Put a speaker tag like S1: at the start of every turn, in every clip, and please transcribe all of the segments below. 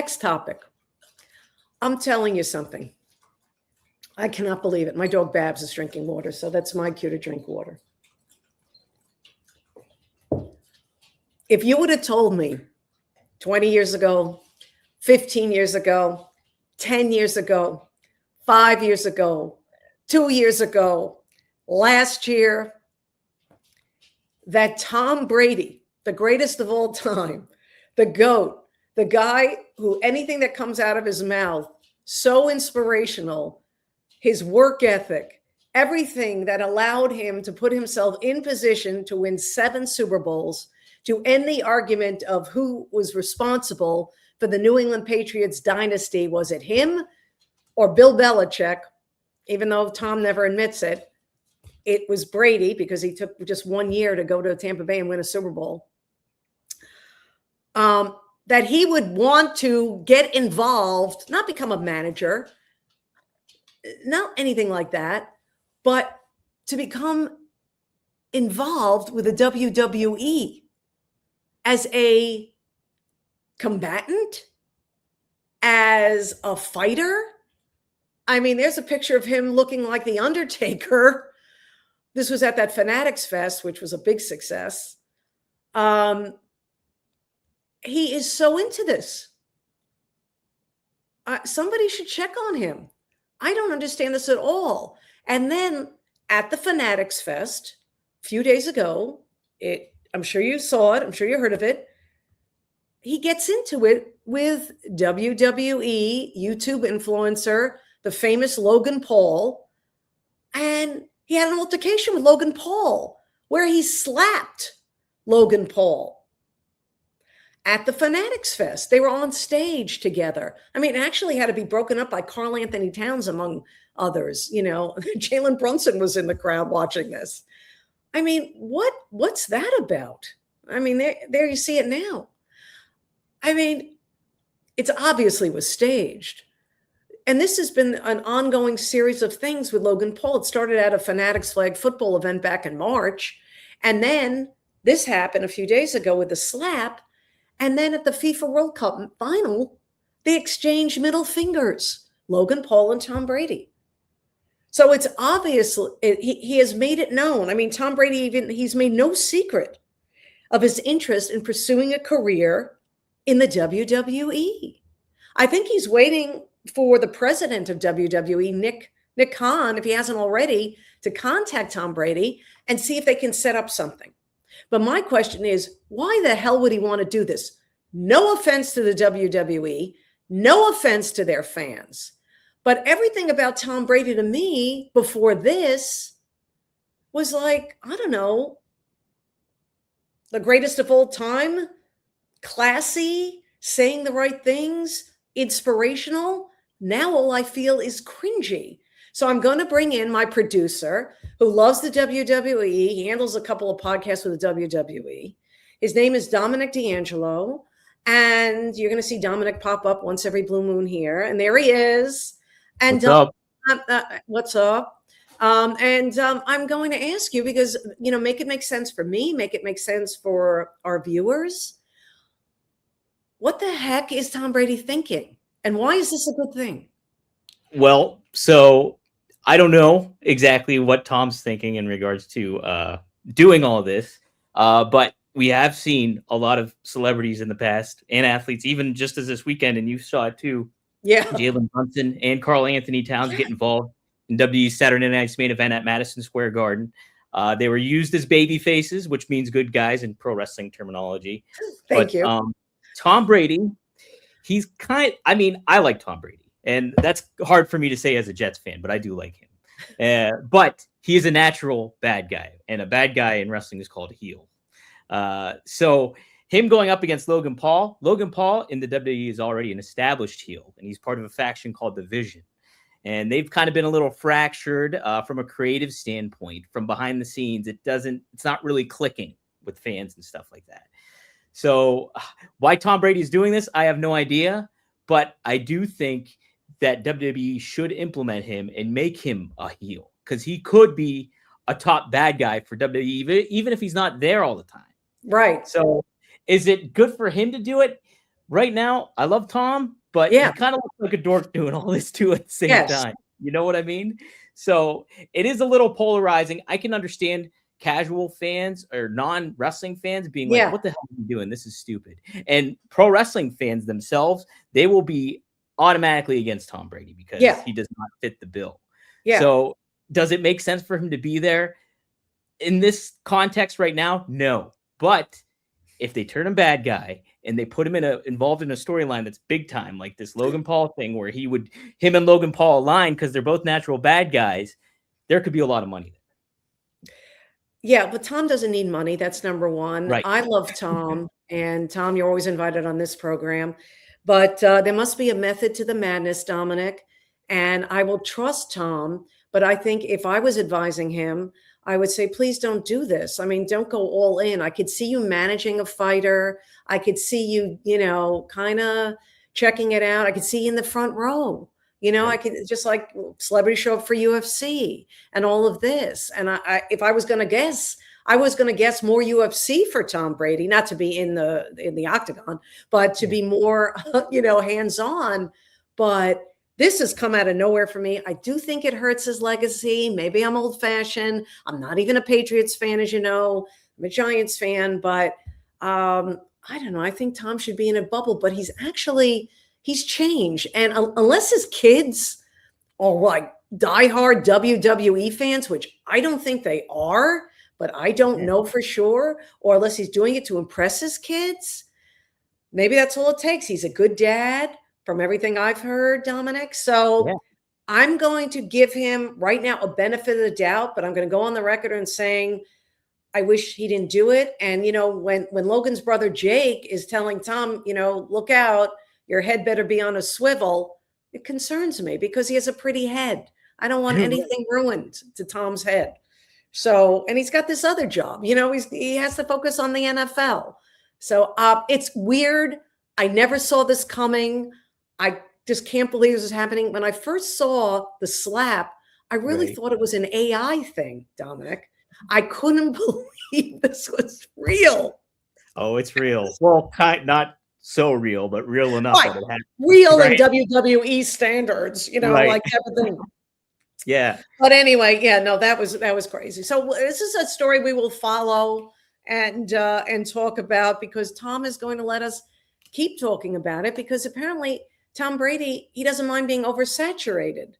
S1: Next topic. I'm telling you something. I cannot believe it. My dog Babs is drinking water, so that's my cue to drink water. If you would have told me 20 years ago, 15 years ago, 10 years ago, 5 years ago, 2 years ago, last year, that Tom Brady, the greatest of all time, the GOAT, the guy who anything that comes out of his mouth, so inspirational, his work ethic, everything that allowed him to put himself in position to win 7 Super Bowls, to end the argument of who was responsible for the New England Patriots dynasty. Was it him or Bill Belichick? Even though Tom never admits it, it was Brady, because he took just 1 year to go to Tampa Bay and win a Super Bowl. That he would want to get involved, not become a manager, not anything like that, but to become involved with the WWE as a combatant, as a fighter. I mean, there's a picture of him looking like The Undertaker. This was at that Fanatics Fest, which was a big success. He is so into this. Somebody should check on him. I don't understand this at all. And then at the Fanatics Fest a few days ago, I'm sure you saw it, I'm sure you heard of it, he gets into it with WWE YouTube influencer, the famous Logan Paul, and he had an altercation with Logan Paul where he slapped Logan Paul. At the Fanatics Fest, they were on stage together. I mean, it actually had to be broken up by Karl Anthony Towns, among others. You know, Jalen Brunson was in the crowd watching this. I mean, what's that about? I mean, there you see it now. I mean, it's obviously was staged. And this has been an ongoing series of things with Logan Paul. It started at a Fanatics flag football event back in March. And then this happened a few days ago with the slap. And then at the FIFA World Cup final, they exchanged middle fingers, Logan Paul and Tom Brady. So it's obvious he has made it known. I mean, Tom Brady, he's made no secret of his interest in pursuing a career in the WWE. I think he's waiting for the president of WWE, Nick Cohn, if he hasn't already, to contact Tom Brady and see if they can set up something. But my question is, why the hell would he want to do this? No offense to the WWE, no offense to their fans. But everything about Tom Brady to me before this was like, I don't know, the greatest of all time, classy, saying the right things, inspirational. Now all I feel is cringy. So I'm going to bring in my producer who loves the WWE. He handles a couple of podcasts with the WWE. His name is Dominic DeAngelo. And you're going to see Dominic pop up once every blue moon here. And there he is. And what's up? I'm going to ask you because, you know, make it make sense for me, make it make sense for our viewers. What the heck is Tom Brady thinking? And why is this a good thing?
S2: Well, so I don't know exactly what Tom's thinking in regards to doing all this, but we have seen a lot of celebrities in the past and athletes, even just as this weekend, and you saw it too.
S1: Yeah,
S2: Jalen Brunson and Karl Anthony Towns get involved in WWE's Saturday Night's main event at Madison Square Garden. They were used as baby faces, which means good guys in pro wrestling terminology.
S1: Thank you.
S2: Tom Brady, he's I like Tom Brady, and that's hard for me to say as a Jets fan, but I do like him. But he is a natural bad guy, and a bad guy in wrestling is called a heel. So him going up against Logan Paul in the WWE is already an established heel, and he's part of a faction called the Vision. And they've kind of been a little fractured from a creative standpoint. From behind the scenes, it's not really clicking with fans and stuff like that. So why Tom Brady is doing this, I have no idea. But I do think that WWE should implement him and make him a heel, because he could be a top bad guy for WWE, even if he's not there all the time.
S1: Right.
S2: So is it good for him to do it? right now, I love Tom, but
S1: Yeah.
S2: he kind of looks like a dork doing all this too at the same
S1: Yes.
S2: time. You know what I mean? So it is a little polarizing. I can understand casual fans or non-wrestling fans being like,
S1: Yeah.
S2: what the hell are you doing? This is stupid. And pro wrestling fans themselves, they will be automatically against Tom Brady because
S1: Yeah.
S2: he does not fit the bill.
S1: Yeah.
S2: So does it make sense for him to be there in this context right now? No. But if they turn him bad guy and they put him involved in a storyline that's big time, like this Logan Paul thing where him and Logan Paul align because they're both natural bad guys, there could be a lot of money there.
S1: Yeah, but Tom doesn't need money. That's number one.
S2: Right.
S1: I love Tom, and Tom, you're always invited on this program. But there must be a method to the madness, Dominic. And I will trust Tom. But I think if I was advising him, I would say, please don't do this. I mean, don't go all in. I could see you managing a fighter. I could see you, kind of checking it out. I could see you in the front row. I could just like celebrity show up for UFC and all of this. And if I was going to guess, I was going to guess more UFC for Tom Brady, not to be in the octagon, but to be more, hands-on. But this has come out of nowhere for me. I do think it hurts his legacy. Maybe I'm old-fashioned. I'm not even a Patriots fan, as you know. I'm a Giants fan, but I don't know. I think Tom should be in a bubble, but he's changed. And unless his kids are like diehard WWE fans, which I don't think they are, but I don't know for sure, or unless he's doing it to impress his kids, maybe that's all it takes. He's a good dad from everything I've heard, Dominic. So I'm going to give him right now a benefit of the doubt, but I'm going to go on the record and saying, I wish he didn't do it. And, when Logan's brother Jake is telling Tom, look out, your head better be on a swivel, it concerns me because he has a pretty head. I don't want anything ruined to Tom's head. So, and he's got this other job, he has to focus on the NFL. So it's weird. I never saw this coming. I just can't believe this is happening. When I first saw the slap, I really thought it was an AI thing, Dominic. I couldn't believe this was real.
S2: Oh, it's real. Well, not so real, but real enough.
S1: Right. Real in WWE standards, like everything.
S2: Yeah.
S1: But anyway, no, that was crazy. So this is a story we will follow and talk about because Tom is going to let us keep talking about it because apparently Tom Brady, he doesn't mind being oversaturated.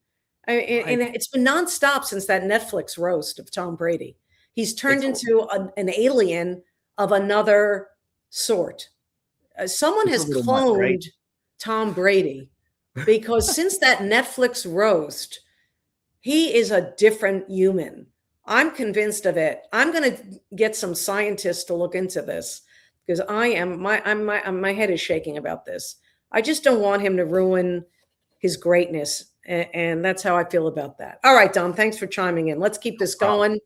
S1: And it's been nonstop since that Netflix roast of Tom Brady. He's turned into an alien of another sort. Someone has cloned Tom Brady because since that Netflix roast, he is a different human. I'm convinced of it. I'm going to get some scientists to look into this because my head is shaking about this. I just don't want him to ruin his greatness. And that's how I feel about that. All right, Dom, thanks for chiming in. Let's keep this going.